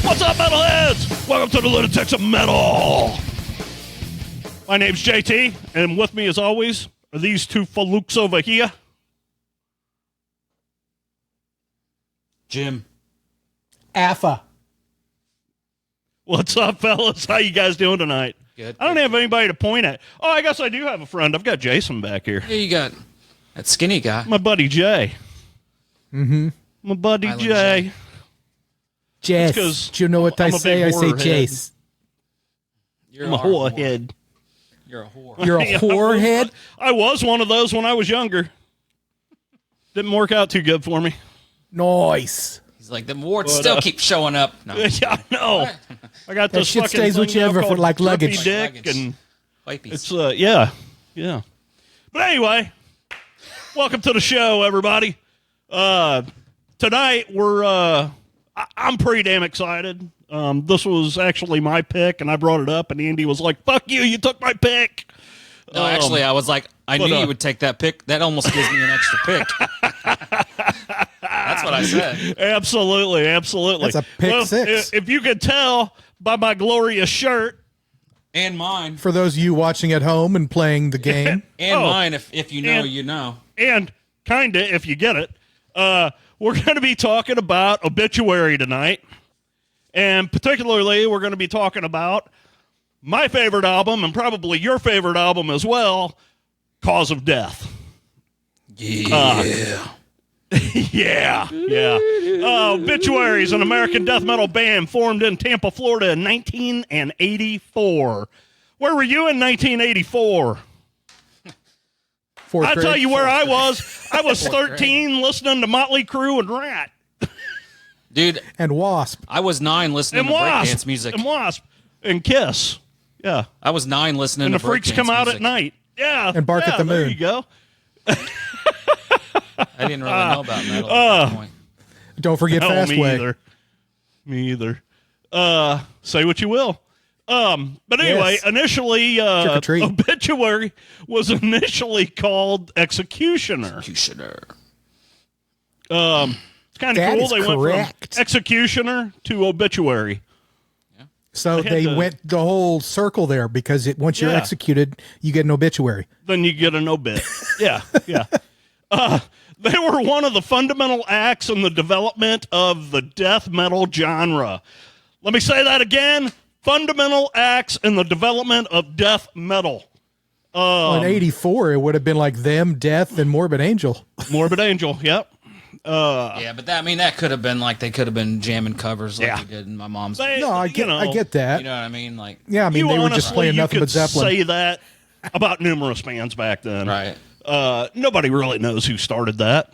What's up, metalheads? Welcome to the Lunatics of Metal. My name's JT, and with me, as always, are these two falooks over here. Jim. Alpha. What's up, fellas? How you guys doing tonight? Good. I don't have anybody to point at. Oh, I guess I do have a friend. I've got Jason back here. Here you got that skinny guy. My buddy Jay. Mm-hmm. My buddy Island Jay. Jay. Jace. Do you know what I say? I say Jace. You're I'm a whorehead. You're a whore. You're a whorehead? I was one of those when I was younger. Didn't work out too good for me. Nice. He's like, the warts still keep showing up. No, Yeah, I know. I got That this shit fucking stays with thing you now ever for called like Drippy luggage. Dick, and Wipies. it's yeah. But anyway, welcome to the show, everybody. Tonight I'm pretty damn excited. This was actually my pick, and I brought it up, and Andy was like, "Fuck you! You took my pick." No, actually, I was like, I knew you would take that pick. That almost gives me an extra pick. That's what I said. Absolutely. That's a pick six. If you could tell by my glorious shirt. And mine. For those of you watching at home and playing the game. And mine, if you know, you know. And kinda, if you get it, we're going to be talking about Obituary tonight. And particularly, we're going to be talking about my favorite album, and probably your favorite album as well, Cause of Death. Yeah. Yeah. Obituary is an American death metal band formed in Tampa, Florida in 1984. Where were you in 1984? I'll tell you where I was. I was 13 listening to Motley Crue and Rat. Dude. And Wasp. I was 9 listening to breakdance music. And Wasp. And Kiss. Yeah. I was 9 listening and to the Freaks come out at night. Yeah. And Bark at the Moon. There you go. I didn't really know about metal at that point. Don't forget Fastway. Me either. Say what you will. But anyway, initially, Obituary was initially called Executioner. It's kind of cool. They went from Executioner to Obituary. Yeah. So they went the whole circle there because once you're executed, you get an obituary. Then you get an obit. Yeah. They were one of the fundamental acts in the development of the death metal genre. Let me say that again. Fundamental acts in the development of death metal. In 84, it would have been like them, Death, and Morbid Angel. Morbid Angel, yep. Yeah, but that could have been like they could have been jamming covers like they did in my mom's. I get that. You know what I mean? Like, yeah, I mean they were just playing nothing but Zeppelin. Say that about numerous bands back then, right? Nobody really knows who started that.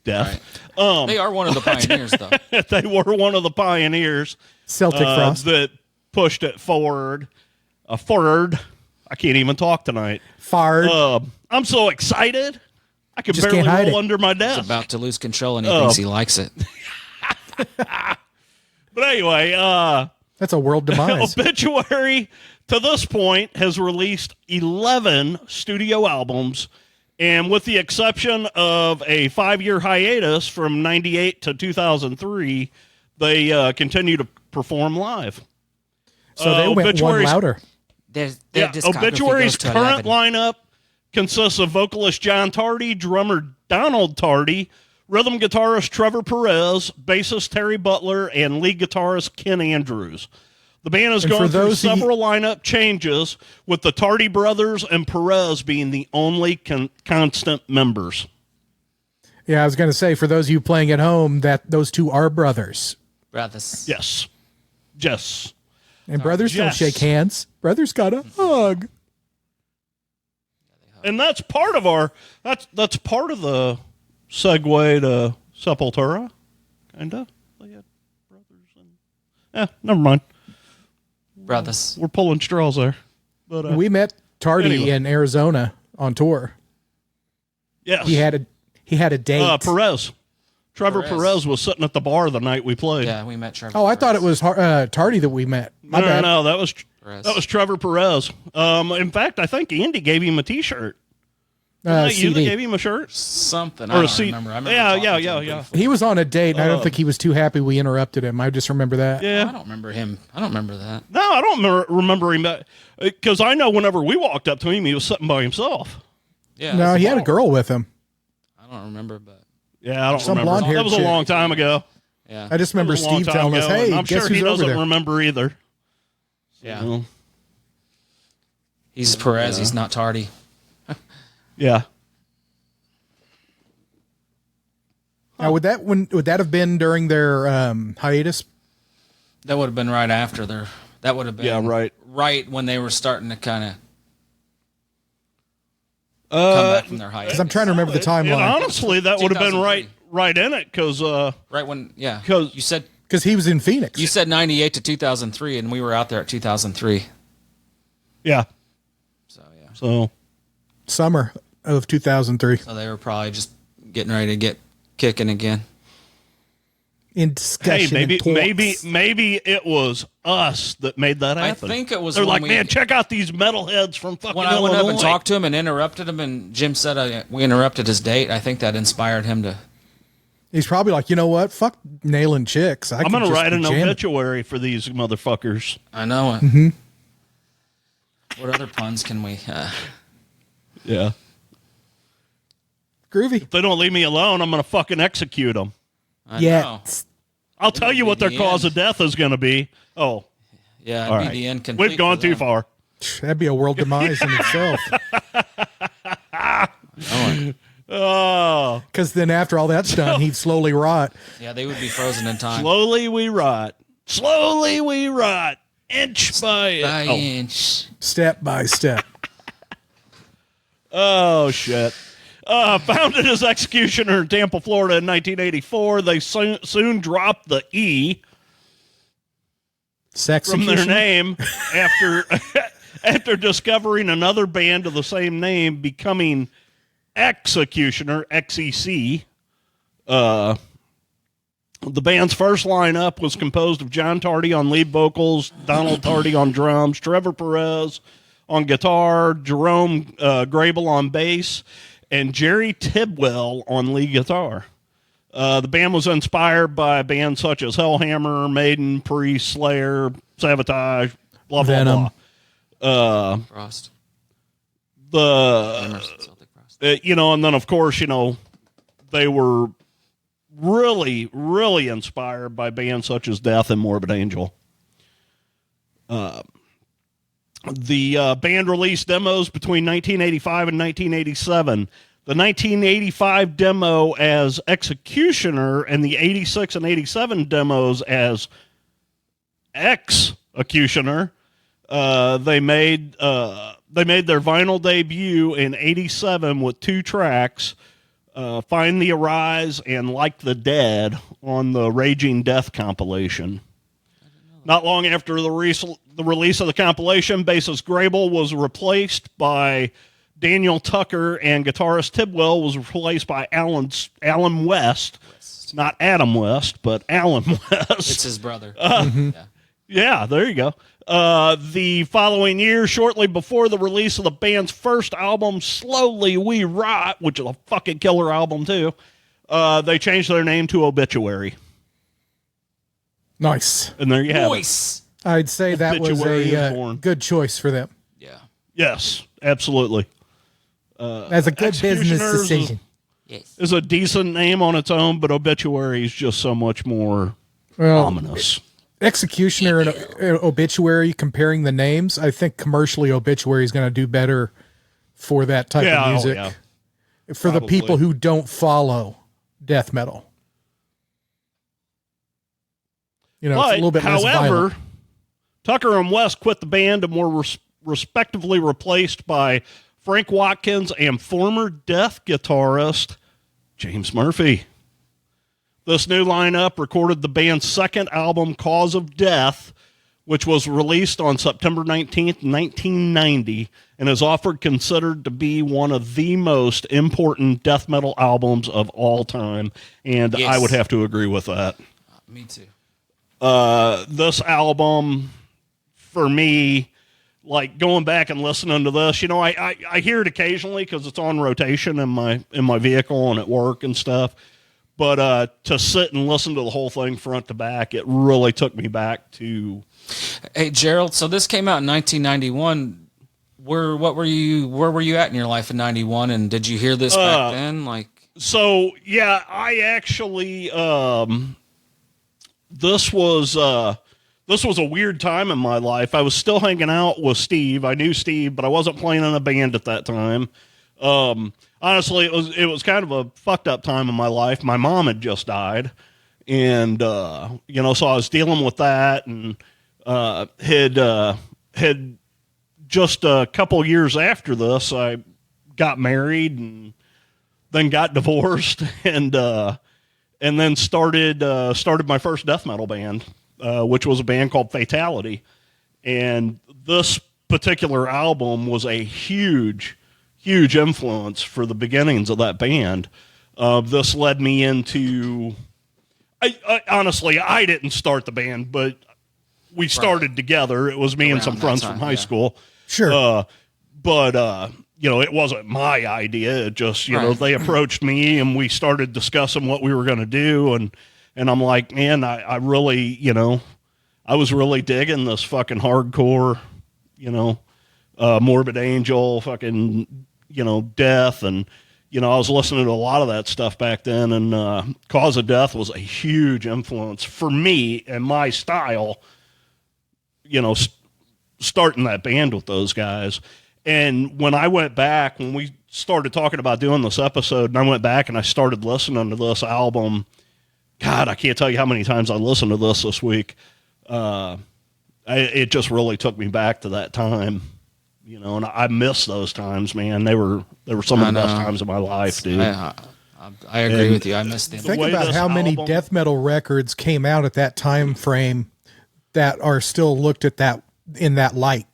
Death. Right. They are one of the pioneers, though. They were one of the pioneers. Celtic Frost that pushed it forward. Forward. I can't even talk tonight. Fired. I'm so excited. I can just barely roll under my desk. He's about to lose control, and he thinks he likes it. But anyway, that's a world demise. Obituary, to this point, has released 11 studio albums, and with the exception of a 5-year hiatus from 98 to 2003, they continue to perform live. So they went one louder. Obituary's current lineup consists of vocalist John Tardy, drummer Donald Tardy, rhythm guitarist Trevor Perez, bassist Terry Butler, and lead guitarist Ken Andrews. The band has gone through several lineup changes, with the Tardy brothers and Perez being the only constant members. Yeah, I was going to say, for those of you playing at home, that those two are brothers. Brothers. Yes. And brothers don't shake hands. Brothers got a hug. And that's part of that's part of the segue to Sepultura, kinda. They had brothers and never mind. Brothers. We're pulling straws there. But we met Tardy in Arizona on tour. Yes. He had a date. Trevor Perez was sitting at the bar the night we played. Yeah, we met Trevor. Oh, I thought it was Tardy that we met. No, that was Trevor Perez. In fact, I think Andy gave him a T-shirt. You that gave him a shirt? Something. I don't remember. Yeah. He was on a date, and I don't think he was too happy we interrupted him. I just remember that. Yeah. I don't remember him. I don't remember that. No, I don't remember him. Because I know whenever we walked up to him, he was sitting by himself. Yeah. No, he had a girl with him. I don't remember, but... Yeah, I don't remember. That was a long time ago. Yeah. I just remember Steve telling us, hey, I'm sure he doesn't remember either. Yeah. He's Perez. He's not Tardy. Yeah. Now, would that have been during their hiatus? That would have been right after their... That would have been right when they were starting to kind of come back from their hiatus. Because I'm trying to remember the timeline. Honestly, that would have been right in it. Because right when, because you said... Because he was in Phoenix. You said 98 to 2003, and we were out there at 2003. Yeah. So summer of 2003. So they were probably just getting ready to get kicking again. In discussion. Hey, maybe it was us that made that happen. I think it was. They're like, man, check out these metalheads from fucking When I went up and talked to him and interrupted him, and Jim said we interrupted his date, I think that inspired him to. He's probably like, you know what? Fuck nailing chicks. I'm going to write an obituary for these motherfuckers. I know it. Mm-hmm. What other puns can we... Yeah. Groovy. If they don't leave me alone, I'm going to fucking execute them. I know. I'll tell you what their cause of death is going to be. Oh. Yeah, it'd be the end. We've gone too far. That'd be a world demise in itself. Oh. Because then after all that's done, he'd slowly rot. Yeah, they would be frozen in time. Slowly we rot. Inch by inch. Step by step. Oh, shit. Founded as executioner in Tampa, Florida in 1984, they soon dropped the E from their name after discovering another band of the same name, becoming Executioner, XEC. The band's first lineup was composed of John Tardy on lead vocals, Donald Tardy on drums, Trevor Perez on guitar, Jerome Grable on bass, and Jerry Tidwell on lead guitar. The band was inspired by bands such as Hellhammer, Maiden, Priest, Slayer, Sabotage, blah, blah, Venom. blah. Frost. And then, of course, they were really, really inspired by bands such as Death and Morbid Angel. The band released demos between 1985 and 1987. The 1985 demo as Executioner and the 86 and 87 demos as Executioner. They made their vinyl debut in 87 with 2 tracks, Find the Arise and Like the Dead, on the Raging Death compilation. Not long after the release of the compilation, bassist Grable was replaced by Daniel Tucker, and guitarist Tidwell was replaced by Alan West. Not Adam West, but Alan West. It's his brother. Yeah, there you go. The following year, shortly before the release of the band's first album, Slowly We Rot, which is a fucking killer album too, they changed their name to Obituary. Nice. And there you have it. I'd say that was a good choice for them. Yeah. Yes, absolutely. As a good business decision. Is a decent name on its own, but Obituary is just so much more ominous. Executioner and Obituary, comparing the names, I think commercially Obituary is going to do better for that type of music. For the people who don't follow death metal. It's a little bit less violent. Tucker and West quit the band and were respectively replaced by Frank Watkins and former Death guitarist James Murphy. This new lineup recorded the band's second album, Cause of Death, which was released on September 19th, 1990, and is often considered to be one of the most important death metal albums of all time. And I would have to agree with that. Me too. This album, for me, like going back and listening to this, you know, I hear it occasionally because it's on rotation in my vehicle and at work and stuff. But to sit and listen to the whole thing front to back, it really took me back to. Hey Gerald, so this came out in 1991. Where were you at in your life in 91? And did you hear this back then? So yeah, I actually this was a weird time in my life. I was still hanging out with Steve. I knew Steve, but I wasn't playing in a band at that time. Honestly, it was kind of a fucked up time in my life. My mom had just died, and so I was dealing with that, and had just a couple years after this, I got married and then got divorced, and then started my first death metal band, which was a band called Fatality, and this particular album was a huge influence for the beginnings of that band. This led me into. I honestly, I didn't start the band, but we started together. It was me and some friends from high school. Sure. But it wasn't my idea. It just, they approached me and we started discussing what we were going to do. And I'm like, man, I really, I was really digging this fucking hardcore, Morbid Angel, fucking, Death. And, I was listening to a lot of that stuff back then. And Cause of Death was a huge influence for me and my style, starting that band with those guys. And when I went back, when we started talking about doing this episode, and I went back and I started listening to this album, God, I can't tell you how many times I listened to this week. It just really took me back to that time, and I miss those times, man. They were some of the best times of my life, dude. I agree with you. I miss them. Think about how many death metal records came out at that time frame that are still looked at that in that light.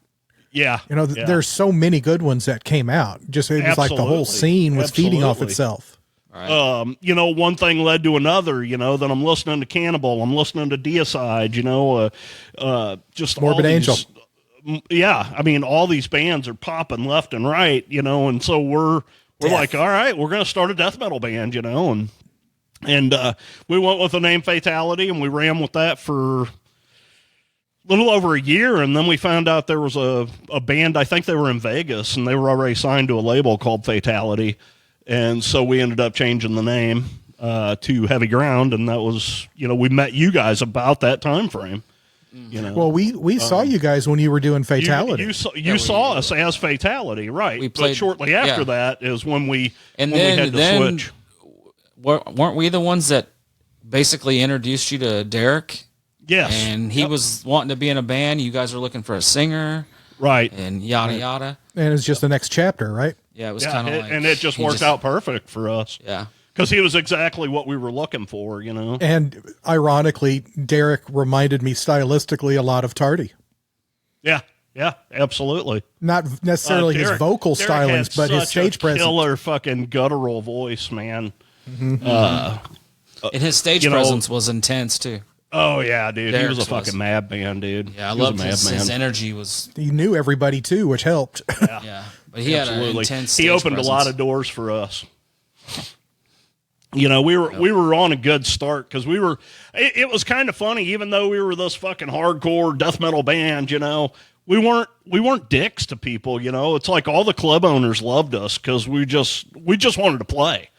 Yeah. There's so many good ones that came out. Just it was like the whole scene was feeding off itself. Right. One thing led to another, then I'm listening to Cannibal, I'm listening to Deicide, just Morbid Angel. Yeah. I mean, all these bands are popping left and right, and so we're like, all right, we're going to start a death metal band, and we went with the name Fatality, and we ran with that for little over a year, and then we found out there was a band, I think they were in Vegas, and they were already signed to a label called Fatality, and so we ended up changing the name to Heavy Ground, and that was, we met you guys about that time frame. Well, we saw you guys when you were doing Fatality. You saw us as Fatality, right? But shortly after that is when we had to switch. Weren't we the ones that basically introduced you to Derek? Yes. And he was wanting to be in a band. You guys were looking for a singer. Right. And yada, yada. And it's just the next chapter, right? Yeah, it was kind of like... And it just worked out perfect for us. Yeah. Because he was exactly what we were looking for, And ironically, Derek reminded me stylistically a lot of Tardy. Yeah, absolutely. Not necessarily his vocal stylings, but his stage presence. Killer fucking guttural voice, man. Mm-hmm. And his stage presence was intense, too. Oh, yeah, dude. Derek's he was a fucking madman, dude. Yeah, I loved his energy. He knew everybody, too, which helped. Yeah. But he had an intense stage He opened presence. a lot of doors for us. We were on a good start because it was kind of funny, even though we were this fucking hardcore death metal band, we weren't dicks to people, It's like all the club owners loved us because we just wanted to play.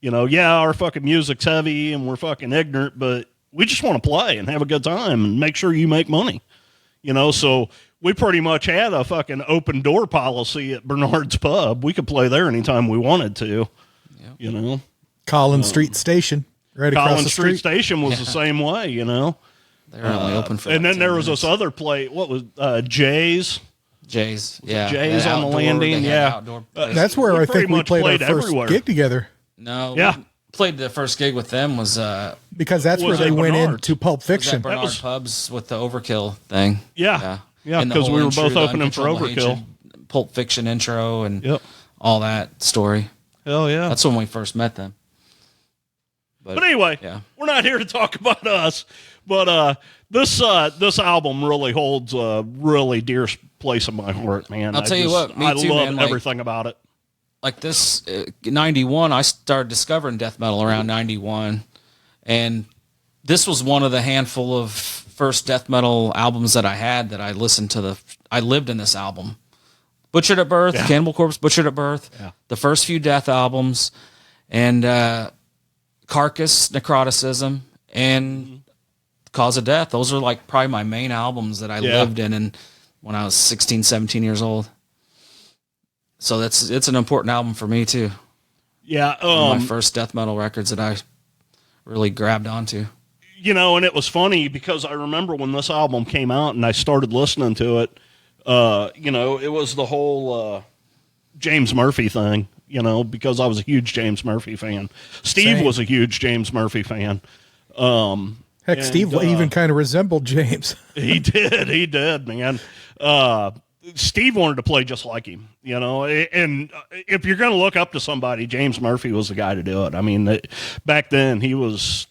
Our fucking music's heavy and we're fucking ignorant, but we just want to play and have a good time and make sure you make money. So we pretty much had a fucking open door policy at Bernard's Pub. We could play there anytime we wanted to, Collins Street Station, right across Collins the Street Station was the same way, They were only open for and then there was minutes. this other place. What was Jay's? Jay's on the landing. Yeah, that's where I think we played our first gig together. No, yeah, played the first gig with them was because that's where they went into Pulp Fiction. Bernard Pubs with the Overkill thing. Yeah, because we were both opening for Overkill. Pulp Fiction intro and all that story. Hell yeah. That's when we first met them. But anyway, we're not here to talk about us. But this album really holds a really dear place in my heart, man. I'll tell you what, I love everything about it. Like this, 91, I started discovering death metal around 91. And this was one of the handful of first death metal albums that I had that I listened to. I lived in this album. Butchered at Birth, Cannibal Corpse, Butchered at Birth, the first few Death albums, and Carcass, Necroticism, and Cause of Death. Those are like probably my main albums that I lived in and when I was 16, 17 years old. So it's an important album for me too. Yeah. One of my first death metal records that I really grabbed onto. You know, and it was funny because I remember when this album came out and I started listening to it, you know, it was the whole James Murphy thing, you know, because I was a huge James Murphy fan. Steve was a huge James Murphy fan. Heck, Steve even kind of resembled James. He did, man. Steve wanted to play just like him, you know, and if you're going to look up to somebody, James Murphy was the guy to do it. I mean, back then he was.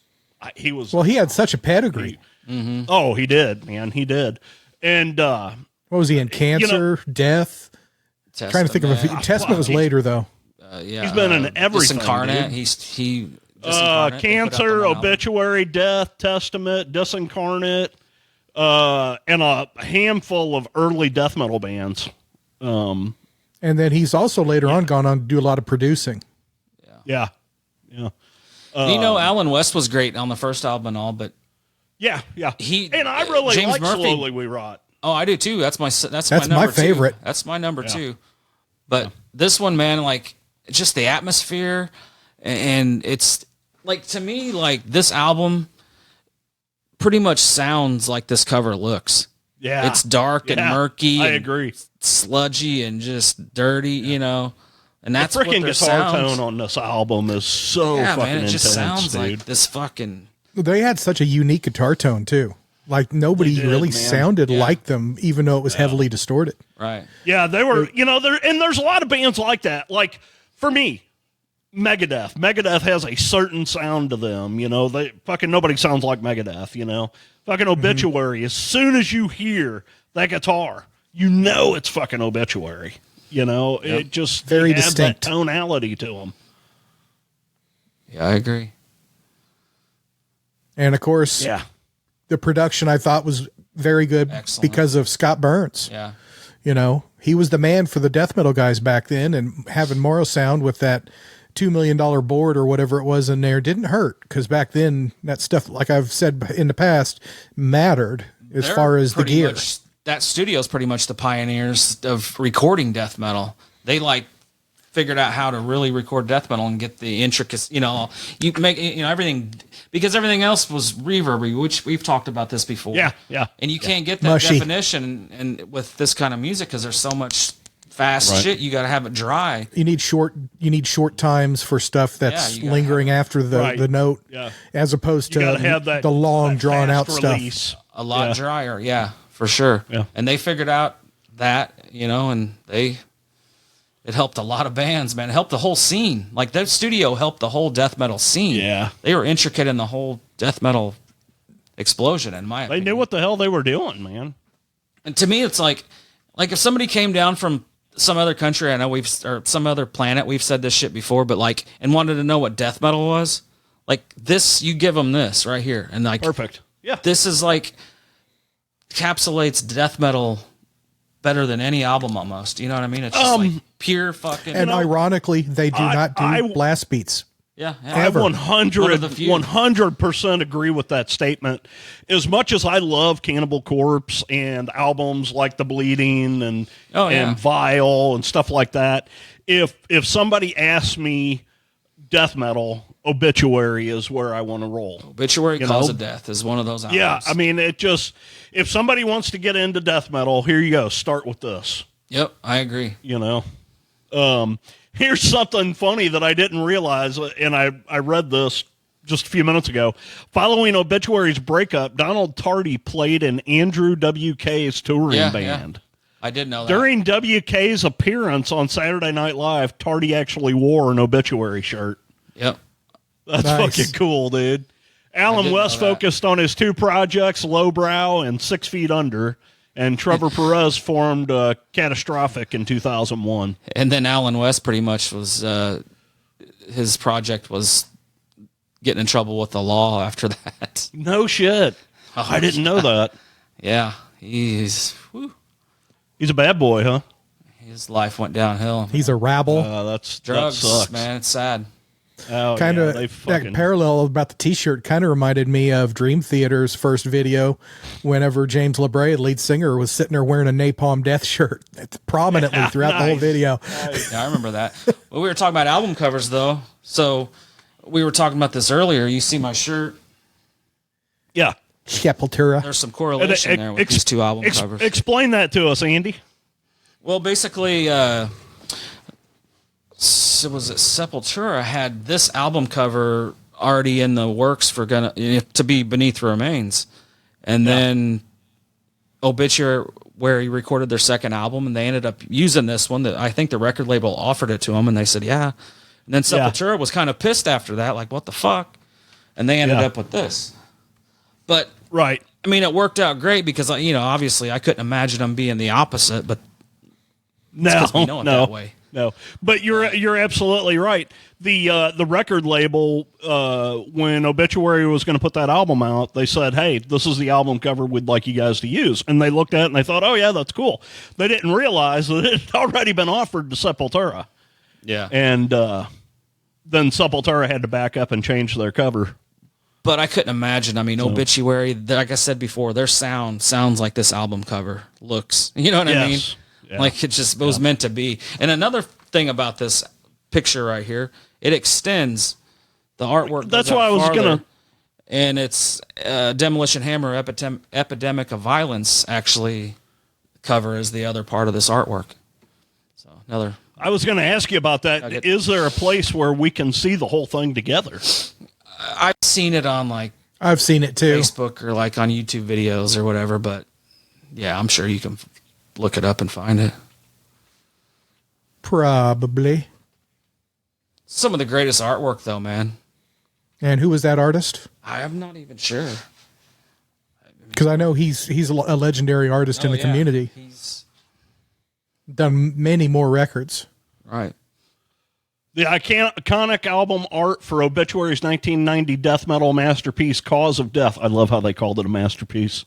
Well, he had such a pedigree. Oh, he did, man. He did. And what was he in? Cancer, death. Testament. Trying to think of a few. Testament was later though. He's been in everything. Disincarnate. He Cancer, Obituary, Death, Testament, Disincarnate, and a handful of early death metal bands. And then he's also later on gone on to do a lot of producing. Yeah. You know, Alan West was great on the first album and all, but yeah. And I really James like Murphy, Slowly We Rot. Oh, I do too. That's my number my favorite. Two. That's my number two. But this one, man, like just the atmosphere, and it's like to me, like this album pretty much sounds like this cover looks. Yeah, it's dark and murky. I agree. Sludgy and just dirty, you know. And that's the freaking guitar sounds. tone on this album is so fucking man, it just intense, sounds dude. like this fucking. They had such a unique guitar tone too. Like nobody really sounded like them, even though it was heavily distorted. Right. Yeah, they were. You know, and there's a lot of bands like that. Like for me, Megadeth. Megadeth has a certain sound to them. You know, they fucking nobody sounds like Megadeth. You know, fucking Obituary. As soon as you hear that guitar, you know it's fucking Obituary. You know, it just very has distinct that tonality to them. Yeah, I agree. And of course, the production I thought was very good because of Scott Burns. Yeah. You know, he was the man for the death metal guys back then, and having Morrow Sound with that $2 million board or whatever it was in there didn't hurt, because back then that stuff, like I've said in the past, mattered as far as the gear. That studio is pretty much the pioneers of recording death metal. They like figured out how to really record death metal and get the intricacies. You know, you make everything, because everything else was reverby, which we've talked about this before. Yeah. And you can't get that definition and with this kind of music because there's so much fast shit. You got to have it dry. You need short times for stuff that's lingering after the note, as opposed to the long drawn out stuff. A lot drier, for sure. Yeah. And they figured out that, you know, and it helped a lot of bands, man. It helped the whole scene. Like that studio helped the whole death metal scene. Yeah. They were intricate in the whole death metal explosion, in my opinion. They knew what the hell they were doing, man. And to me, it's like if somebody came down from some other country, I know or some other planet, we've said this shit before, but like, and wanted to know what death metal was, like this, you give them this right here. And like, perfect. Yeah. This is like, encapsulates death metal better than any album almost. You know what I mean? It's just like pure fucking. And ironically, they do not do blast beats. Yeah. I 100% agree with that statement. As much as I love Cannibal Corpse and albums like The Bleeding and Vile and stuff like that, if somebody asks me death metal, Obituary is where I want to roll. Obituary, Cause of Death is one of those albums. Yeah, I mean, if somebody wants to get into death metal, here you go. Start with this. Yep, I agree. You know, Here's something funny that I didn't realize, and I read this just a few minutes ago. Following Obituary's breakup, Donald Tardy played in Andrew WK's touring band. Yeah. I did know that. During WK's appearance on Saturday Night Live, Tardy actually wore an Obituary shirt. Yep. That's fucking cool, dude. Alan West focused on his 2 projects, Lowbrow and 6 Feet Under, and Trevor Perez formed Catastrophic in 2001. And then Alan West pretty much was, his project was getting in trouble with the law after that. No shit. I didn't know that. Yeah. He's a bad boy, huh? His life went downhill. He's a rabble. That's drugs, that sucks. man. It's sad. Oh, kind of that parallel about the T-shirt kind of reminded me of Dream Theater's first video, whenever James LeBray, the lead singer, was sitting there wearing a Napalm Death shirt prominently throughout the whole video. Nice. Yeah, I remember that. Well, we were talking about album covers, though. So we were talking about this earlier. You see my shirt? Yeah. Sepultura. There's some correlation there with these 2 album covers. Explain that to us, Andy. Well, basically, so was it Sepultura had this album cover already in the works for to be Beneath the Remains, and then Obituary, where he recorded their second album, and they ended up using this one. That I think the record label offered it to them, and they said yeah. And then Sepultura was kind of pissed after that, like what the fuck, and they ended up with this. But right, I mean, it worked out great because obviously I couldn't imagine them being the opposite, but that way. No, but you're absolutely right. The record label, when Obituary was going to put that album out, they said, "Hey, this is the album cover we'd like you guys to use." And they looked at it and they thought, "Oh yeah, that's cool." They didn't realize that it had already been offered to Sepultura. Yeah, and then Sepultura had to back up and change their cover. But I couldn't imagine. I mean, Obituary, like I said before, their sound sounds like this album cover looks. You know what I mean? Yeah. Like it was meant to be. And another thing about this picture right here, it extends the artwork. That's why I was gonna. And it's Demolition Hammer, Epidemic of Violence. Actually, cover is the other part of this artwork. So another. I was going to ask you about that. Is there a place where we can see the whole thing together? I've seen it on I've seen it too, Facebook or on YouTube videos or whatever. But yeah, I'm sure you can look it up and find it. Probably. Some of the greatest artwork, though, man. And who was that artist? I'm not even sure. Because I know he's a legendary artist in the community. He's done many more records. Right. The iconic album art for Obituary's 1990 death metal masterpiece, Cause of Death. I love how they called it a masterpiece.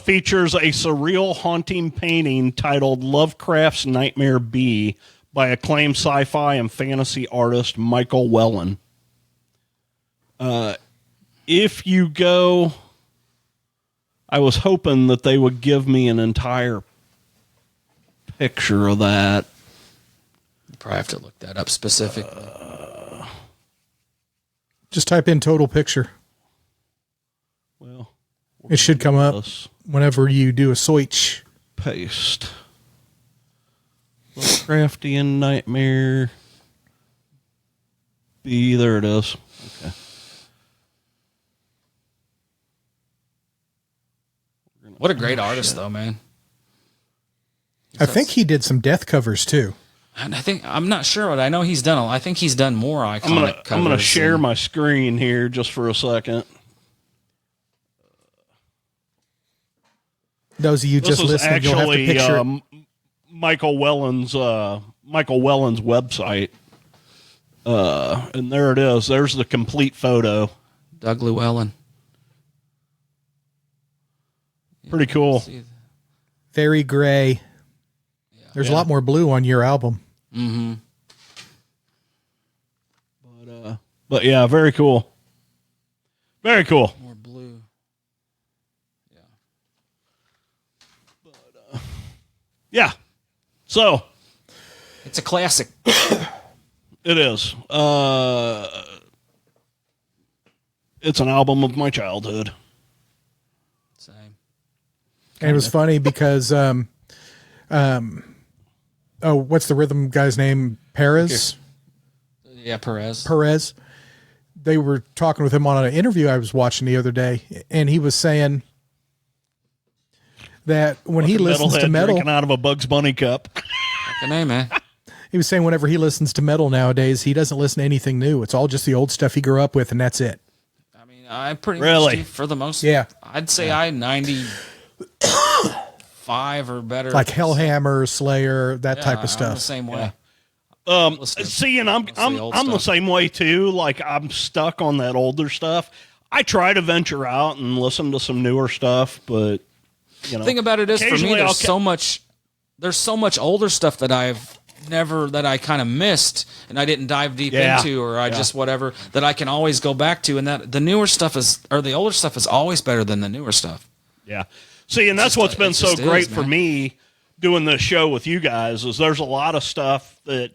Features a surreal, haunting painting titled Lovecraft's Nightmare Bee by acclaimed sci-fi and fantasy artist Michael Whelan. If you go... I was hoping that they would give me an entire picture of that. You probably have to look that up specifically. Just type in total picture. Well, it should come up whenever you do a search. Paste. Lovecraftian Nightmare B. There it is. Okay. What a great artist, though, man. I think he did some death covers too. And I'm not sure, but I know he's done. I think he's done more iconic covers. I'm going to share my screen here just for a second. Those of you just listening, you'll have to picture Michael Whelan's website. And there it is. There's the complete photo. Doug Llewellyn. Pretty cool. Very gray. Yeah. There's a lot more blue on your album. Mm-hmm. But yeah, very cool. Very cool. More blue. Yeah. But yeah. So it's a classic. It is. It's an album of my childhood. Same. And it was funny because what's the rhythm guy's name? Perez? Yeah, Perez. Perez. They were talking with him on an interview I was watching the other day, and he was saying that when he listens to metal, drinking out of a Bugs Bunny cup. Fucking A, man. He was saying whenever he listens to metal nowadays, he doesn't listen to anything new. It's all just the old stuff he grew up with, and that's it. I mean, I pretty much do for the most. Yeah, I'd say I 95 or better. Like Hellhammer, Slayer, that type of stuff. I'm the same way. See, and I'm the same way too. Like, I'm stuck on that older stuff. I try to venture out and listen to some newer stuff, but the thing about it is, for me, there's so much older stuff that I kind of missed and I didn't dive deep into, or just whatever, that I can always go back to, and that the older stuff is always better than the newer stuff. Yeah. See, and that's what's been so great for me doing this show with you guys, is there's a lot of stuff that,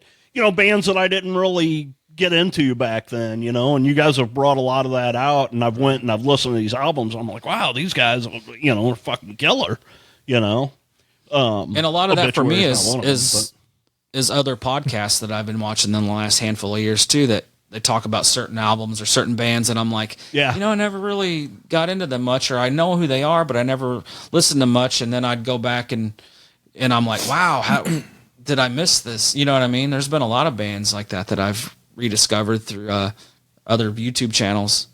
bands that I didn't really get into back then, and you guys have brought a lot of that out, and I've went and I've listened to these albums. I'm like, wow, these guys, are fucking killer, And a lot of that for me is other podcasts that I've been watching in the last handful of years too, that they talk about certain albums or certain bands, and I'm like, I never really got into them much, or I know who they are, but I never listened to much. And then I'd go back and I'm like, wow, how did I miss this? You know what I mean? There's been a lot of bands like that I've rediscovered through other YouTube channels,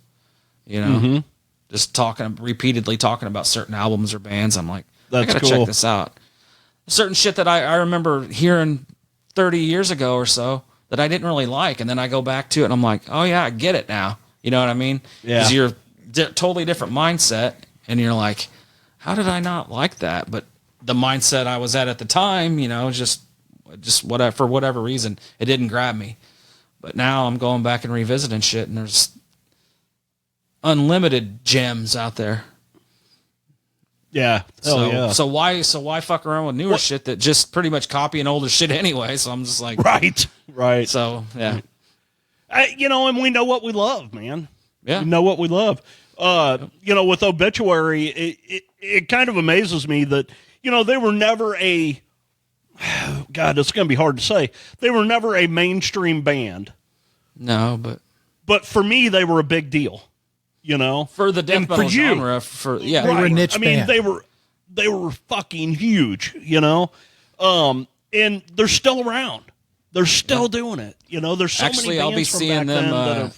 just repeatedly talking about certain albums or bands. I'm like, I gotta check this out. Certain shit that I remember hearing 30 years ago or so that I didn't really like, and then I go back to it and I'm like, oh yeah, I get it now. You know what I mean? Yeah. Because you're totally different mindset, and you're like, how did I not like that? But the mindset I was at the time, just whatever, for whatever reason, it didn't grab me. But now I'm going back and revisiting shit, and there's unlimited gems out there. Yeah. So why fuck around with newer shit that just pretty much copying older shit anyway? So I'm just like, right. So yeah, and we know what we love, man. Yeah, we know what we love. With Obituary, it kind of amazes me that they were never God, it's going to be hard to say. They were never a mainstream band. No, but for me, they were a big deal. For the death metal genre, they were a niche band. They were fucking huge, and they're still around. They're still doing it. There's so many bands I'll be seeing them that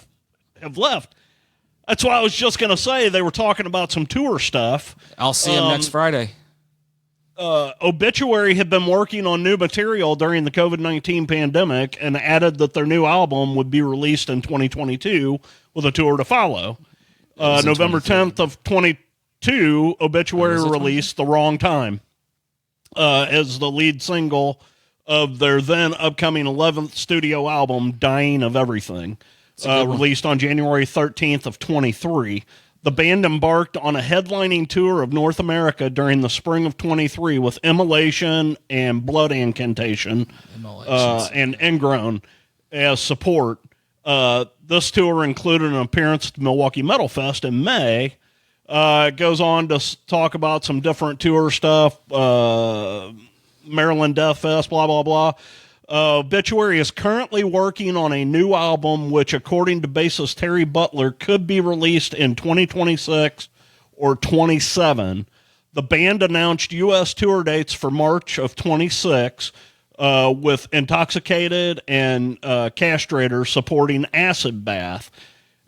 have left. That's why I was just gonna say they were talking about some tour stuff. I'll see them next Friday. Obituary had been working on new material during the COVID-19 pandemic and added that their new album would be released in 2022 with a tour to follow. November 10th of 22, Obituary released The Wrong Time as the lead single of their then upcoming 11th studio album, Dying of Everything, released on January 13th of 23. The band embarked on a headlining tour of North America during the spring of 23 with Immolation and Blood Incantation and Ingrown as support. This tour included an appearance at the Milwaukee Metal Fest in May. It goes on to talk about some different tour stuff, Maryland Death Fest, blah, blah, blah. Obituary is currently working on a new album, which, according to bassist Terry Butler, could be released in 2026 or 27. The band announced U.S. tour dates for March of 26, with Intoxicated and Castrator supporting Acid Bath.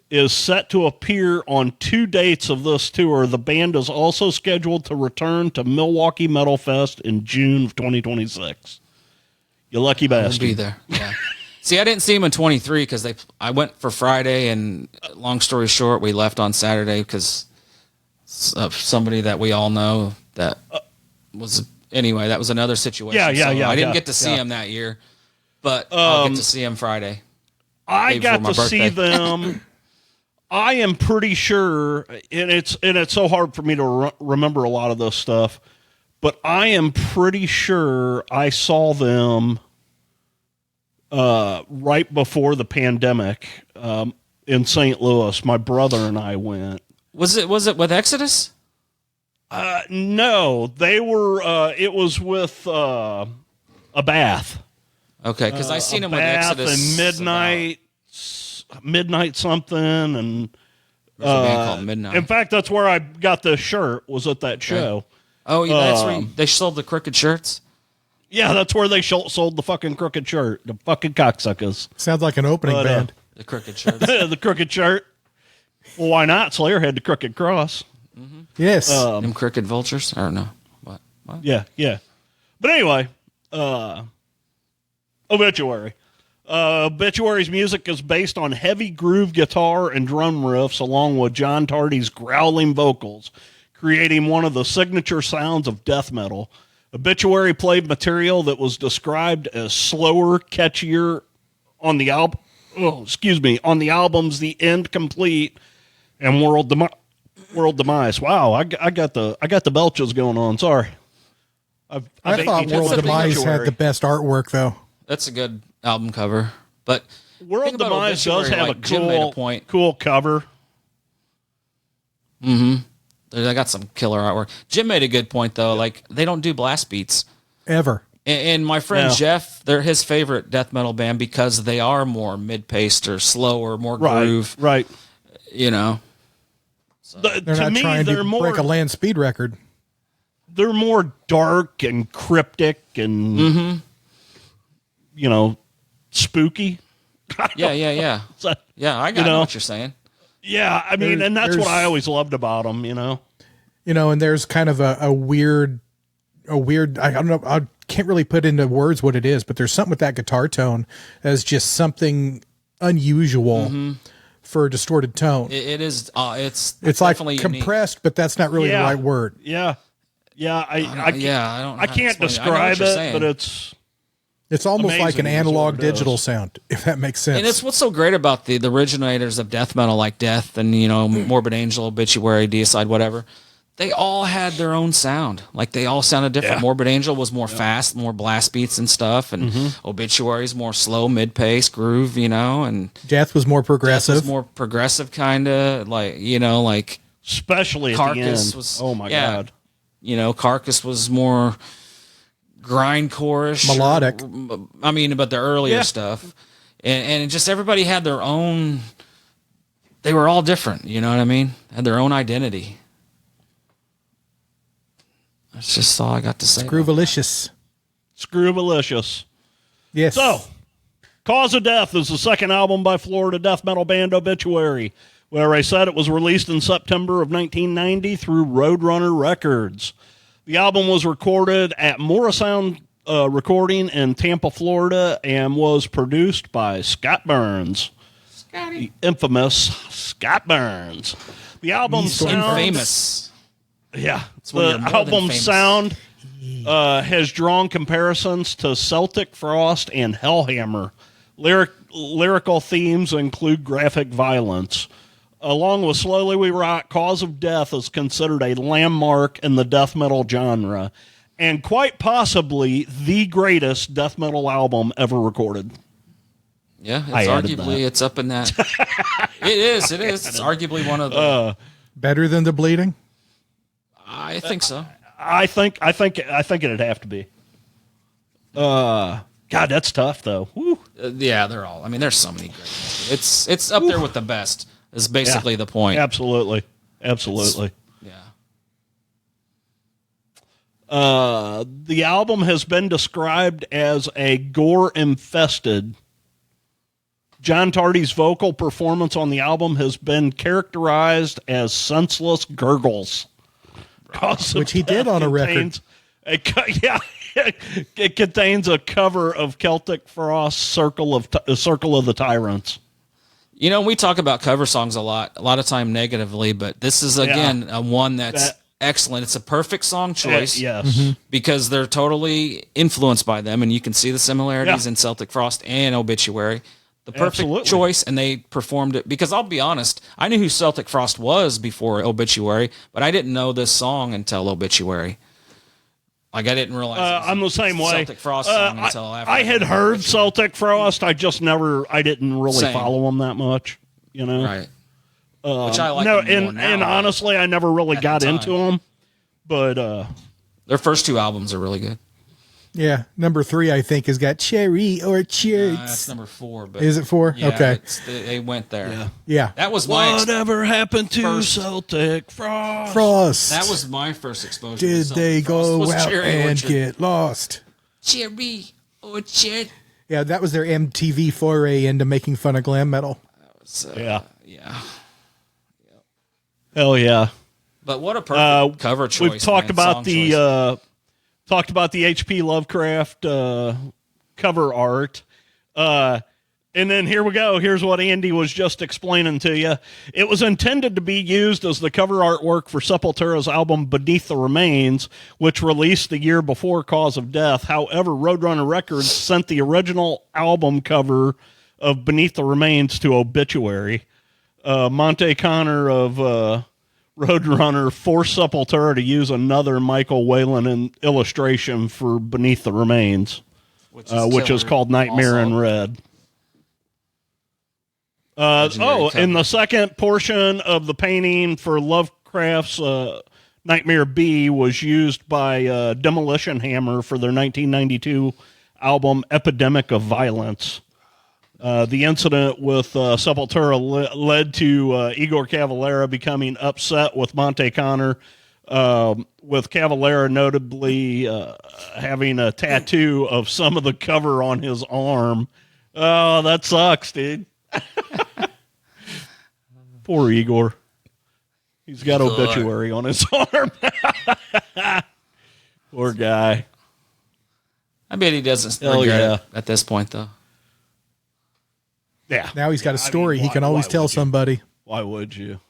Is set to appear on 2 dates of this tour. The band is also scheduled to return to Milwaukee Metal Fest in June of 2026. You lucky bastard. I'll be there. Yeah. See, I didn't see him in 23 because I went for Friday, and long story short, we left on Saturday because of somebody that we all know that was anyway. That was another situation. Yeah. I didn't get to see him that year, but I'll get to see him Friday. I got to see them. I am pretty sure, and it's so hard for me to remember a lot of this stuff, but I am pretty sure I saw them right before the pandemic in St. Louis. My brother and I went. Was it with Exodus? No, they were. It was with A Bath. Okay, because I seen him with Bath Exodus and Midnight something, and there's a band called Midnight. in fact, that's where I got this shirt. Was at that show. Oh, yeah, that's where they sold the crooked shirts. Yeah, that's where they sold the fucking crooked shirt. The fucking cocksuckers. Sounds like an opening band. The crooked shirts. The crooked shirt. Well, why not? Slayer had the crooked cross. Mm-hmm. Yes. Them crooked vultures? Or no? What? Yeah. But anyway, Obituary. Obituary's music is based on heavy groove guitar and drum riffs along with John Tardy's growling vocals, creating one of the signature sounds of death metal. Obituary played material that was described as slower, catchier on the album. On the albums The End Complete and World Demise. Wow, I got the belches going on. Sorry. I thought World Demise had the best artwork though. That's a good album cover, but World Demise does have a cool cover. Mm-hmm. They got some killer artwork. Jim made a good point though. Yeah. Like they don't do blast beats ever. And my friend Jeff, they're his favorite death metal band because they are more mid-paced or slower, more groove. Right. You know. So. They're not trying to break a land speed record. They're more dark and cryptic and spooky. Yeah. So, yeah, I know what you're saying. Yeah, I mean, and that's what I always loved about them, and there's kind of a weird, I don't know, I can't really put into words what it is, but there's something with that guitar tone as just something unusual for a distorted tone. It is, it's like compressed, unique. But that's not really the right word. Yeah. I can't describe it, but it's almost like an analog digital sound, if that makes sense. And it's what's so great about the originators of death metal, like Death and Morbid Angel, Obituary, Deicide, whatever. They all had their own sound. Like they all sounded different. Yeah. Morbid Angel was more fast, more blast beats and stuff, and Obituary's more slow, mid-pace groove, and Death was more progressive. Kind of like especially at Carcass the end. Was God. Carcass was more grindcore-ish, melodic. But the earlier stuff, and just everybody had their own. They were all different. You know what I mean? Had their own identity. That's just all I got to say. Scroovalicious. Yes. So, Cause of Death is the second album by Florida death metal band Obituary, where I said it was released in September of 1990 through Roadrunner Records. The album was recorded at Morrisound Recording in Tampa, Florida, and was produced by Scott Burns. The infamous Scott Burns. The album sounds... Famous. Yeah, the album sound has drawn comparisons to Celtic Frost and Hellhammer. Lyrical themes include graphic violence. Along with Slowly We Rock, Cause of Death is considered a landmark in the death metal genre, and quite possibly the greatest death metal album ever recorded. Yeah, it's up in that. It is. It's arguably one of the better than The Bleeding. I think so. I think it'd have to be. God, that's tough though. Yeah, they're all. I mean, there's so many great ones. It's up there with the best. Is basically the point. Absolutely. The album has been described as a gore-infested. John Tardy's vocal performance on the album has been characterized as senseless gurgles. Which he did on a record. It contains a cover of Celtic Frost, Circle of the Tyrants. We talk about cover songs a lot of time negatively, but this is again one that's excellent. It's a perfect song choice, yes, because they're totally influenced by them, and you can see the similarities in Celtic Frost and Obituary. The perfect choice, and they performed it. Because I'll be honest, I knew who Celtic Frost was before Obituary, but I didn't know this song until Obituary. Like, I didn't realize I'm the same way. Celtic Frost song until after. I had heard Celtic Frost. I didn't really follow them that much, Right. Which I like. No, more now, and honestly, I never really got into them. But their first two albums are really good. Yeah, number 3 I think has got Cherry Orchards. That's number 4. But is it 4? Yeah, okay, they went there. Yeah. That was my whatever happened to first Celtic Frost. That was my first exposure. Did to they go out and Orchard. get lost? Cherry Orchard. Yeah, that was their MTV foray into making fun of glam metal. Yeah. Hell yeah. But what a perfect cover choice. We've talked about the H.P. Lovecraft cover art. And then here we go. Here's what Andy was just explaining to you. It was intended to be used as the cover artwork for Sepultura's album Beneath the Remains, which released the year before Cause of Death. However, Roadrunner Records sent the original album cover of Beneath the Remains to Obituary. Monte Connor of Roadrunner forced Sepultura to use another Michael Whalen illustration for Beneath the Remains, which is called Nightmare in Red. In the second portion of the painting for Lovecraft's Nightmare B was used by Demolition Hammer for their 1992 album Epidemic of Violence. The incident with Sepultura led to Igor Cavalera becoming upset with Monte Connor, with Cavalera notably having a tattoo of some of the cover on his arm. Oh, that sucks, dude. Poor Igor. He's got Obituary on his arm. Poor guy. I bet he doesn't regret it at this point, though. Yeah. Now he's got a story he can always tell somebody. Why would you?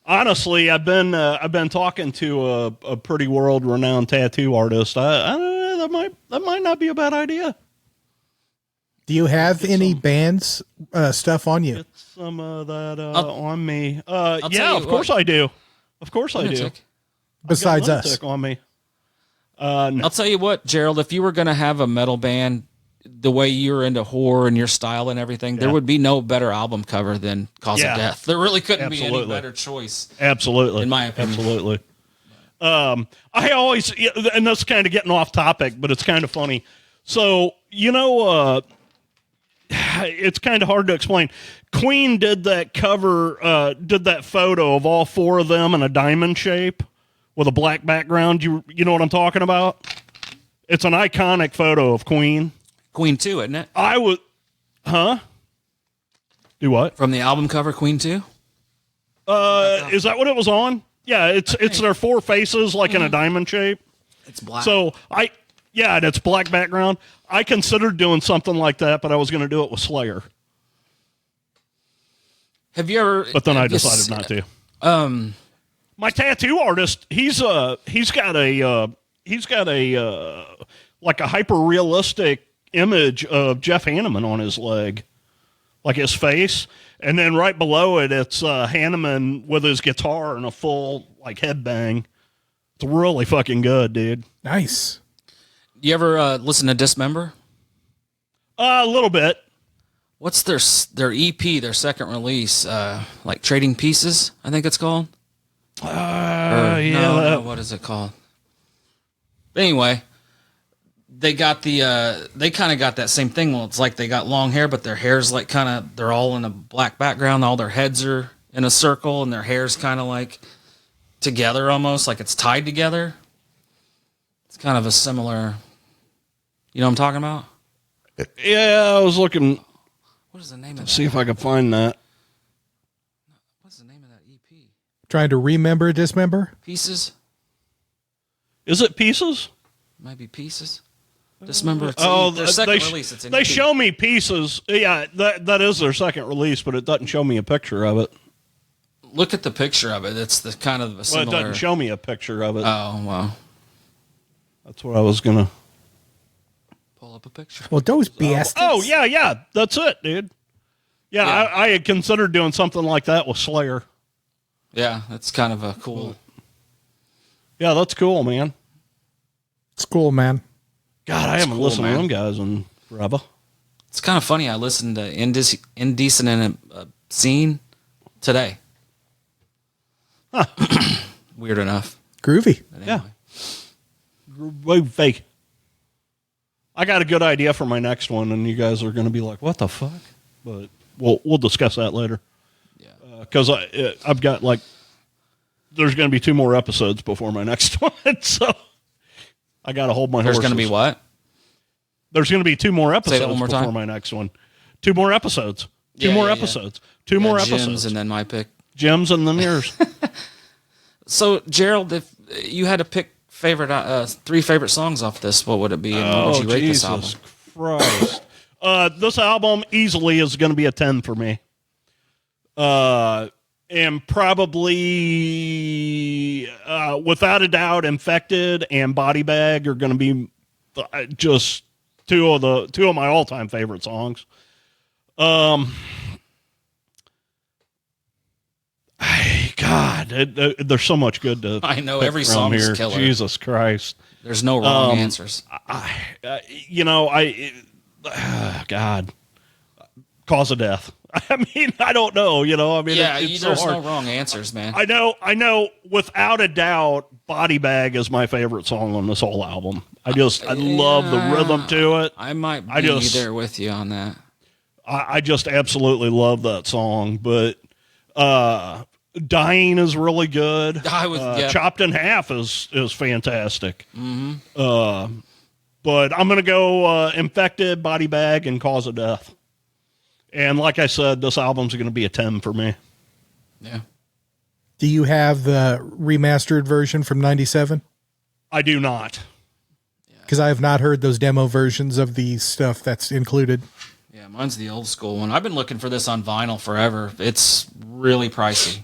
Honestly, I've been talking to a pretty world-renowned tattoo artist. I don't know, that might not be a bad idea. Do you have any bands stuff on you? Get some of that on me. Yeah, of course I do. Of course I do. Besides us. On me. No. I'll tell you what, Gerald, if you were going to have a metal band the way you're into horror and your style and everything, there would be no better album cover than Cause of Death. There really couldn't be any better choice. Absolutely. In my opinion. Absolutely. I always, and that's kind of getting off topic, but it's kind of funny. So, it's kind of hard to explain. Queen did that cover, did that photo of all 4 of them in a diamond shape with a black background. You know what I'm talking about? It's an iconic photo of Queen. Queen 2, isn't it? Do what? From the album cover, Queen 2? Is that what it was on? Yeah, it's their 4 faces like in a diamond shape. It's black. So and it's black background. I considered doing something like that, but I was going to do it with Slayer. Have you ever? But then I decided not to. My tattoo artist, he's got a like a hyper realistic image of Jeff Hanneman on his leg, like his face, and then right below it, it's Hanneman with his guitar and a full like headbang. It's really fucking good, dude. Nice. You ever listen to Dismember? A little bit. What's their EP, their second release? Like Trading Pieces, I think it's called. No, what is it called? But anyway, they got they kind of got that same thing. Well, it's like they got long hair, but their hair's like they're all in a black background. All their heads are in a circle, and their hair's kind of like together, almost like it's tied together. It's kind of a similar. You know what I'm talking about? Yeah, I was looking. What is the name of that? See if I can find that. What's the name of that EP? Trying to remember Dismember? Pieces? Is it Pieces? Might be Pieces. Dismember. Their second release. It's they show me Pieces. Yeah, that is their second release, but it doesn't show me a picture of it. Look at the picture of it. It's the kind of a similar. Well, it doesn't show me a picture of it. Oh, wow. That's what I was going to. Pull up a picture. Well, those bastards. Oh, yeah. That's it, dude. Yeah. I had considered doing something like that with Slayer. Yeah, that's kind of a cool. Yeah, that's cool, man. It's cool, man. God, I haven't listened to them guys in forever. It's kind of funny. I listened to Indecent in a Scene today. Huh. Weird enough. Groovy. Anyway. Yeah. Groovy. I got a good idea for my next one, and you guys are going to be like, "What the fuck?" But we'll discuss that later. Yeah, because I've got like there's going to be 2 more episodes before my next one, so I got to hold my horses. There's going to be what? There's going to be 2 more episodes one more before time? my next one. 2 more episodes. 2 more episodes. 2 more episodes. Jim's and then my pick. Jim's and then yours. So, Gerald, if you had to pick 3 favorite songs off this, what would it be? And what would you rate this album? Jesus Christ. This album easily is going to be a 10 for me. And probably, without a doubt, Infected and Body Bag are going to be just two of my all-time favorite songs. God, there's so much good to. I know every song is killer. Jesus Christ, there's no wrong answers. God, Cause of Death. I mean, I don't know. It's there's so hard. no wrong answers, man. I know. Without a doubt, Body Bag is my favorite song on this whole album. I love the rhythm to it. I might be there with you on that. I just absolutely love that song, but Dying is really good. Chopped in Half is fantastic. Mm-hmm. But I'm going to go Infected, Body Bag, and Cause of Death. And like I said, this album's going to be a 10 for me. Yeah. Do you have the remastered version from 97? I do not. Because I have not heard those demo versions of the stuff that's included. Yeah, mine's the old school one. I've been looking for this on vinyl forever. It's really pricey.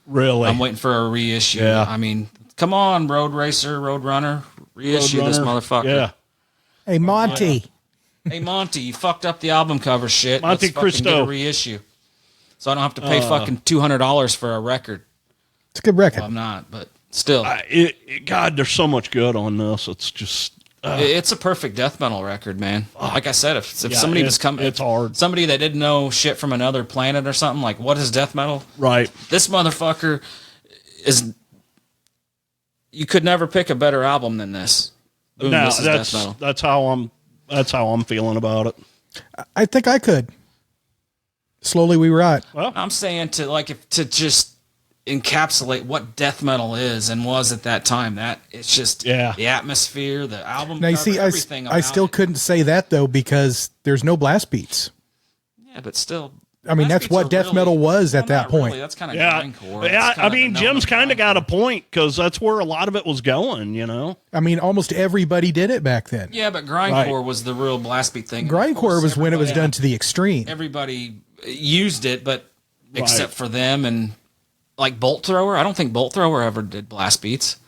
Really? I'm waiting for a reissue. Yeah. I mean, come on, Road Racer, Road Runner. Reissue this motherfucker. Yeah. Hey, Monty. Hey, Monty, you fucked up the album cover shit. Monty Let's fucking Cristo. get a reissue. So I don't have to pay fucking $200 for a record. It's a good record. Well, I'm not, but still. God, there's so much good on this. It's just... It's a perfect death metal record, man. Like I said, if somebody was coming... It's hard. Somebody that didn't know shit from another planet or something, like, what is death metal? Right. This motherfucker is... You could never pick a better album than this. Boom, No, this is death metal. That's how I'm feeling about it. I think I could. Slowly we rot. Well, I'm saying to just encapsulate what death metal is and was at that time. That it's just the atmosphere, the album Now you cover, see, everything. I still couldn't say that though because there's no blast beats. Yeah, but still. I mean, that's what death metal was at that point. Really. That's kind of grindcore. Yeah, I mean, Jim's kind of got a point because that's where a lot of it was going, I mean, almost everybody did it back then. Yeah, but grindcore was the real blast beat thing. Grindcore was when it was done to the extreme. Everybody used it, but except for them and like Bolt Thrower. I don't think Bolt Thrower ever did blast beats.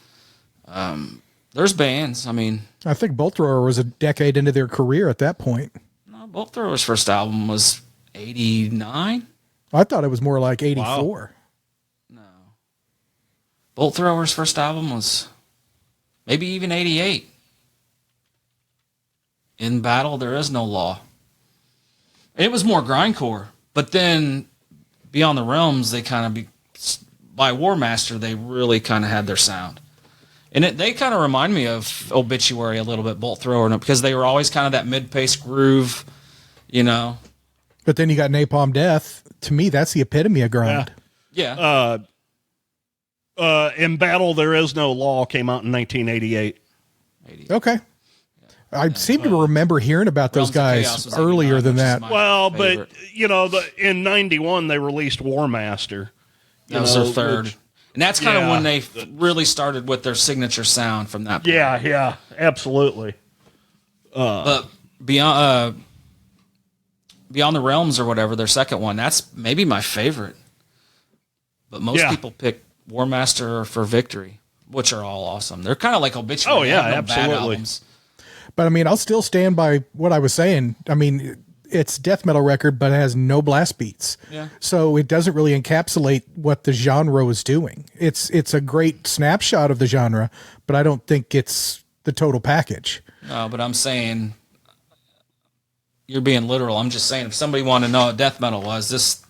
There's bands. I mean, I think Bolt Thrower was a decade into their career at that point. No, Bolt Thrower's first album was 89? I thought it was more like 84. Wow. No. Bolt Thrower's first album was maybe even 88. In Battle, There Is No Law. It was more grindcore. But then Beyond the Realms, they kind of, by War Master, they really kind of had their sound. And they kind of remind me of Obituary a little bit, Bolt Thrower, because they were always kind of that mid-pace groove, But then you got Napalm Death. To me, that's the epitome of grind. Yeah. In Battle, There Is No Law came out in 1988. Okay. I seem to remember hearing about those guys earlier than that. Well, favorite. But, in 91, they released War Master. That was their third. And that's kind of when they really started with their signature sound from that point. Yeah, absolutely. But Beyond the Realms or whatever, their second one, that's maybe my favorite. But most people pick War Master for Victory, which are all awesome. They're kind of like Obituary. Oh, yeah, absolutely. But, I mean, I'll still stand by what I was saying. I mean, it's death metal record, but it has no blast beats. Yeah. So it doesn't really encapsulate what the genre was doing. It's a great snapshot of the genre, but I don't think it's the total package. No, but I'm saying... You're being literal. I'm just saying, if somebody wanted to know what death metal was, this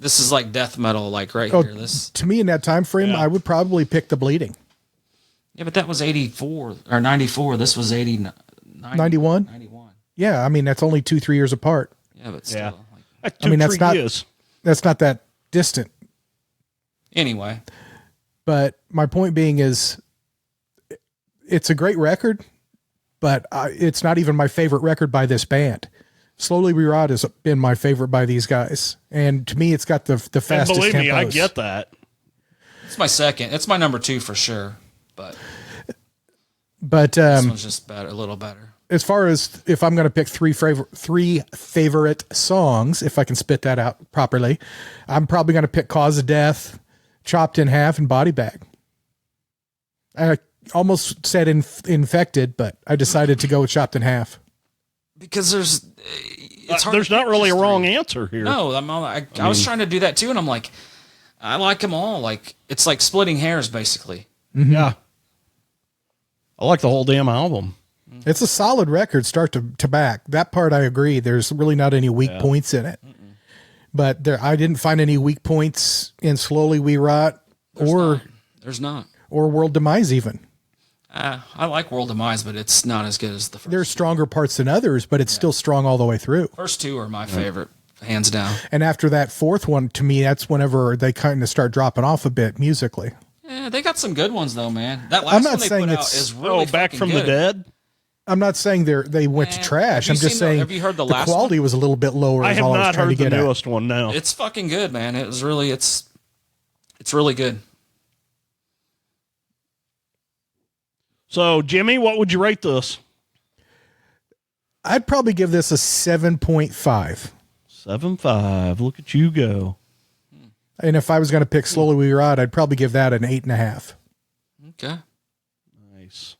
is like death metal, like right here. This to me in that time frame, I would probably pick The Bleeding. Yeah, but that was 84 or 94. This was 89 91? 91. Yeah, I mean, that's only 2-3 years apart. Yeah, but still. Yeah. Like, I mean, that's not that distant. anyway. But my point being is, it's a great record, but it's not even my favorite record by this band. Slowly We Rot has been my favorite by these guys. And to me, it's got the fastest tempos. And believe me, I get that. It's my second. It's my number 2 for sure. But this one's just better, a little better. As far as if I'm going to pick three favorite songs, if I can spit that out properly, I'm probably going to pick Cause of Death, Chopped in Half, and Body Bag. I almost said Infected, but I decided to go with Chopped in Half. Because there's not really a wrong answer here. No, I was trying to do that too, and I'm like, I like them all. Like, it's like splitting hairs, basically. Mm-hmm. Yeah. I like the whole damn album. It's a solid record, start to back. That part I agree. There's really not any weak points in it. Mm-mm. But I didn't find any weak points in Slowly We Rot There's not. Or World Demise even. I like World Demise, but it's not as good as the first. There's stronger parts than others, but it's still strong all the way through. First 2 are my favorite, hands down. And after that fourth one, to me, that's whenever they kind of start dropping off a bit musically. Yeah, they got some good ones though, man. That last one they put out is really Back from good. the Dead. I'm not saying they went to trash. I'm just saying have you heard the quality was a little bit lower. I have not heard the newest one. No, it's fucking good, man. It's really good. So, Jimmy, what would you rate this? I'd probably give this a 7.5. 7.5. Look at you go. And if I was going to pick Slowly We Rot, I'd probably give that an 8.5. Okay. Nice.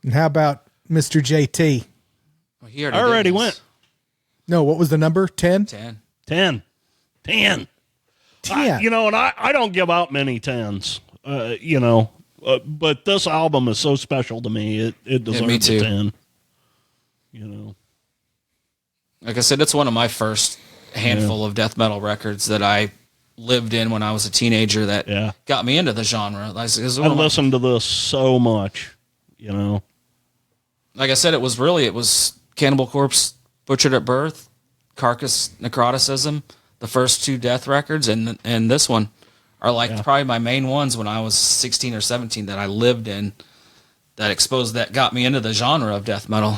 And how about Mr. JT? Well, he already went. No, what was the number? 10? 10. 10. 10. 10. And I don't give out many 10s, but this album is so special to me. It deserves a 10. Like I said, it's one of my first handful of death metal records that I lived in when I was a teenager that got me into the genre. I listened to this so much, Like I said, it was Cannibal Corpse, Butchered at Birth, Carcass, Necroticism, the first 2 death records, and this one are probably my main ones when I was 16 or 17 that I lived in, that got me into the genre of death metal,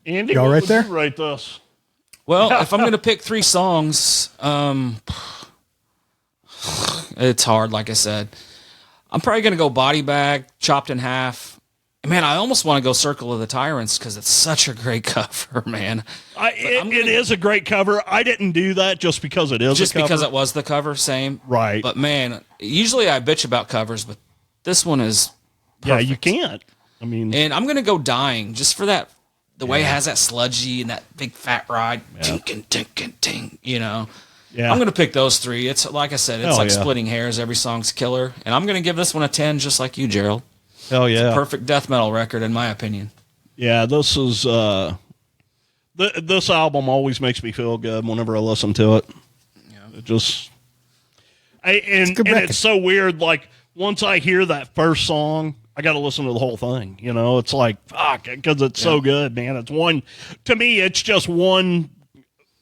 Andy, y'all right there? You rate this? Well, if I'm going to pick 3 songs, it's hard, like I said. I'm probably going to go Body Bag, Chopped in Half. Man, I almost want to go Circle of the Tyrants because it's such a great cover, man. It is a great cover. I didn't do that just because it is just a cover. because it was the cover, same. Right. But, man, usually I bitch about covers, but this one is perfect. Yeah, you can't. And I'm going to go Dying just for that. The way it has that sludgy and that big fat ride, ting, ting, ting, Yeah. I'm going to pick those 3. It's like I said, it's splitting hairs. Every song's killer. And I'm going to give this one a 10 just like you, Gerald. Hell yeah. It's a perfect death metal record in my opinion. Yeah, this is this album always makes me feel good whenever I listen to it. Yeah. It just and it's so weird, like once I hear that first song, I got to listen to the whole thing. It's like, fuck, because it's so good, man. To me, it's just one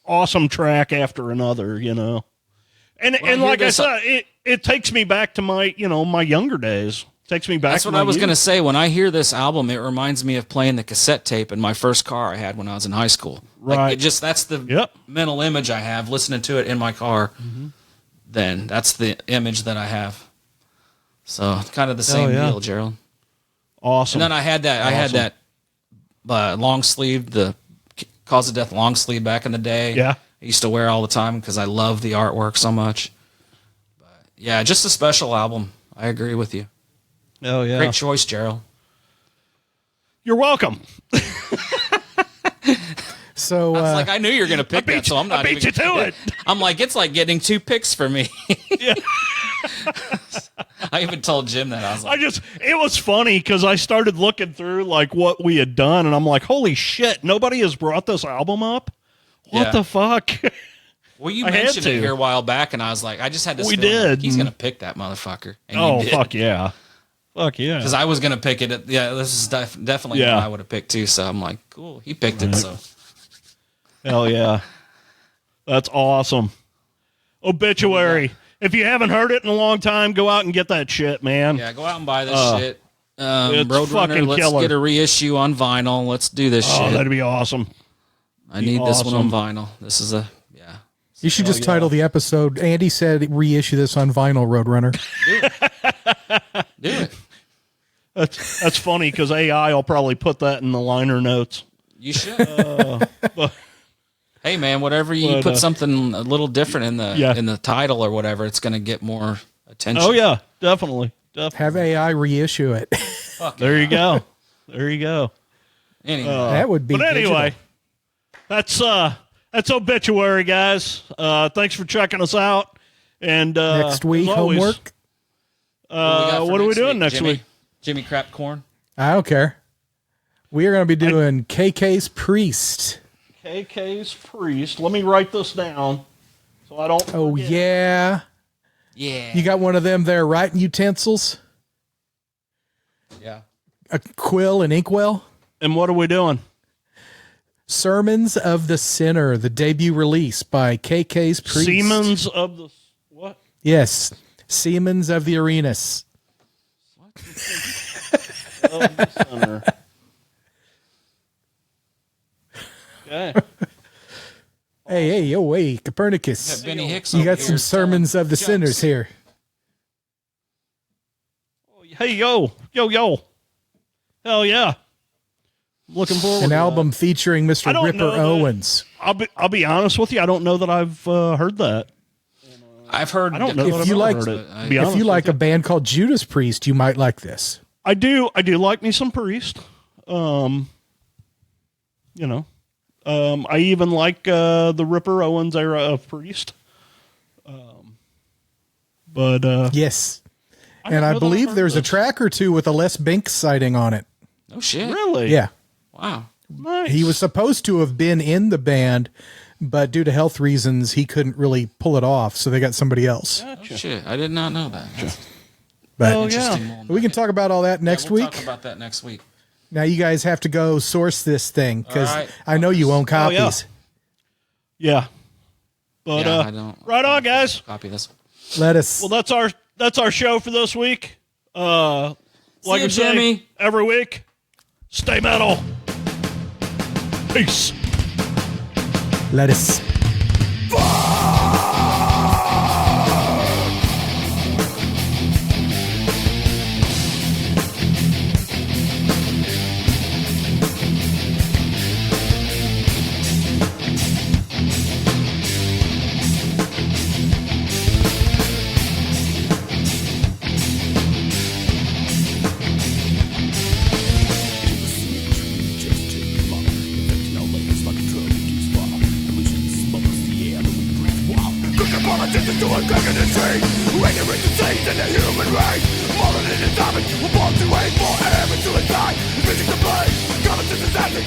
awesome track after another, And like I said, it takes me back to my, my younger days. It takes me back. That's what I was going to say. When I hear this album, it reminds me of playing the cassette tape in my first car I had when I was in high school. Right. That's the mental image I have listening to it in my car. Mm-hmm. Then that's the image that I have. So kind of the same deal, Gerald. Awesome. And then I had that long sleeve, the Cause of Death long sleeve back in the day. Yeah. I used to wear all the time because I love the artwork so much. But yeah, just a special album. I agree with you. Oh yeah. Great choice, Gerald. You're welcome. So I knew you were going to pick that, so I'm not. I beat you to it. I'm like, it's like getting 2 picks for me. Yeah. I even told Jim that. I was like, it was funny because I started looking through like what we had done, and I'm like, holy shit, nobody has brought this album up. What the fuck? Well, you mentioned it here a while back, and I was like, I just had this We feeling did. he's going to pick that motherfucker. And fuck yeah. Fuck yeah. Because I was going to pick it. This is definitely what I would have picked too. So I'm like, cool. He picked it. So. Hell yeah. That's awesome. Obituary. If you haven't heard it in a long time, go out and get that shit, man. Yeah, go out and buy this shit. It's Roadrunner, fucking let's killer. get a reissue on vinyl. Let's do this shit. Oh, that'd be awesome. I need this one on vinyl. This is You should just title the episode. Andy said reissue this on vinyl, Roadrunner. Do it. That's funny because AI will probably put that in the liner notes. You should. Hey man, whatever you put something a little different in the title or whatever, it's going to get more attention. Oh yeah, definitely. Have AI reissue it. There you go. There you go. Anyway, that would be. But anyway, that's Obituary, guys. Thanks for checking us out. And next week, always, homework. What are we doing next week? Jimmy Crap Corn. I don't care. We are going to be doing KK's Priest. KK's Priest. Let me write this down so I don't. Oh forget. yeah. Yeah. You got one of them there writing utensils? Yeah. A quill and inkwell? And what are we doing? Sermons of the Sinner, the debut release by KK's Priest. Siemens of the what? Yes. Siemens of the Arenas. Of the Sinner. Okay. Hey, Copernicus. Benny Hicks. You got some sermons of the sinners here. Hey, yo. Hell yeah. Looking forward An to album featuring Mr. Ripper Owens. I'll be honest with you. I don't know that I've heard that. I've heard. I don't know if you like, heard it. if you like a band called Judas Priest, you might like this. I do like me some Priest. I even like the Ripper Owens era of Priest. Yes. And I believe there's a track or two with a Les Binks sighting on it. Oh shit! Really? Yeah. Wow. Nice. He was supposed to have been in the band, but due to health reasons, he couldn't really pull it off, so they got somebody else. Gotcha. Oh shit! I did not know that. But we can talk about all that next week. Talk about that next week. Now you guys have to go source this thing because I know you own copies. Yeah. But I don't. Right on, guys. Copy this. Let us. Well, that's our show for this week. Like I say Jimmy. every week, stay metal. Peace. Let us. Politicians do a crack in the tree. Ignorant disease in the human race. Fallen in the damage. We're born to hate. More air and suicide. Physics to blame. Common sense is acting.